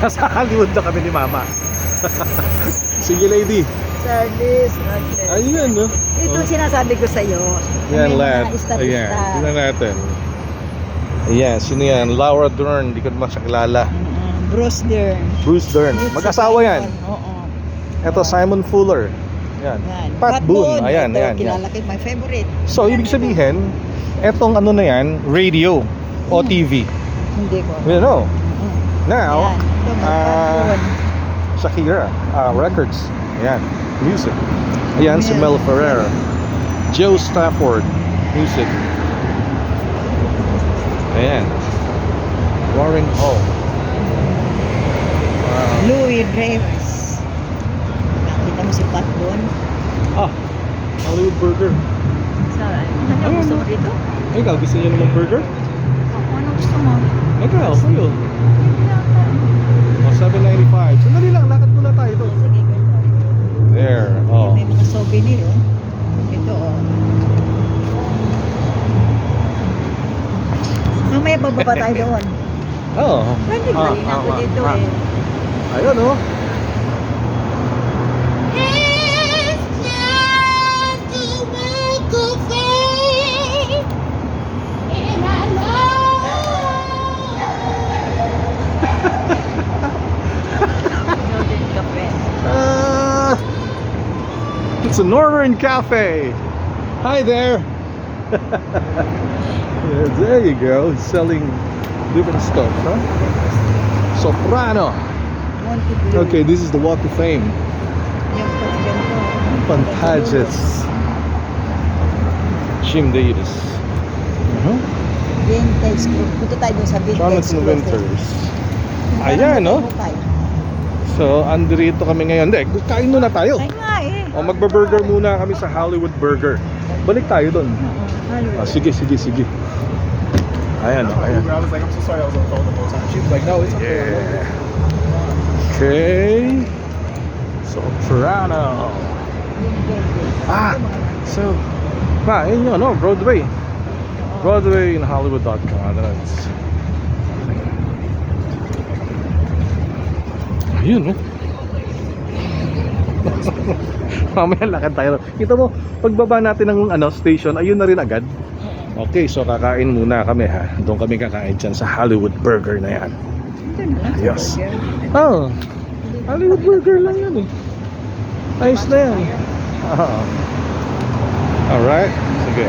Nasa Hollywood na kami ni Mama. Sige, lady. Service, Roger. Ayun, no? Ito sinasabi ko sa'yo. Yan, May lad. mga ista-ista. Ayan, tingnan natin. Ayan, sino yan? Laura Dern, hindi ko naman siya kilala. Bruce Dern. Bruce Dern, mag-asawa yan. Oo. Ito, Simon Fuller. Yan. Yan. Pat Boone. Ayan, Ito, ayan, kilala ko, my favorite. So, ibig sabihin, etong ano na yan, radio o TV. Hindi ko. You know, now, Yan. Ito, may Pat Boone. Shakira, records. Ayan, music. Ayan, si Mel Ferrer. Joe Stafford, music. Ayan. Warren Hall. Louis Dreyfus. Nakita mo si Pat Boone? Hollywood Burger. Saan? Ano gusto mo dito? Ikaw, gusto niyo naman burger? Ano gusto mo? Ikaw, sa'yo. $7.95. Sandali lang, lakad muna tayo doon. Sige, ganito. There, May mga souvenir, oh. Ito, oh. Mamaya bababa tayo doon. Pwede ba rin ako dito eh. Ayun, oh. It's a Northern Cafe. Hi there. Yeah, there you go. He's selling different stuff, huh? Soprano. Okay, this is the Walk of Fame. Pantages. Jim Davis. Vintage group. Punta tayo dun sa vintage Jonathan group. Winters. Ayan, no? So, andito kami ngayon. Hindi, kain muna tayo. Ay nga eh. O, magbaburger muna kami sa Hollywood Burger. Balik tayo doon. Sige. Ayan, o. Ayan. I was like, I'm so sorry, I was on the phone the whole time. She was like, no, it's okay. Yeah. Okay. Soprano. So, yun yun, no? Broadway. Broadway in Hollywood.com. Ayun, no? Mamaya lakad tayo. Kita mo, pagbaba natin ng station, ayun na rin agad. Okay, so kakain muna kami, ha. Doon kami kakain dyan sa Hollywood Burger na yan. Yes. Hollywood Burger lang yan, eh. Ayos na yan. Alright, sige.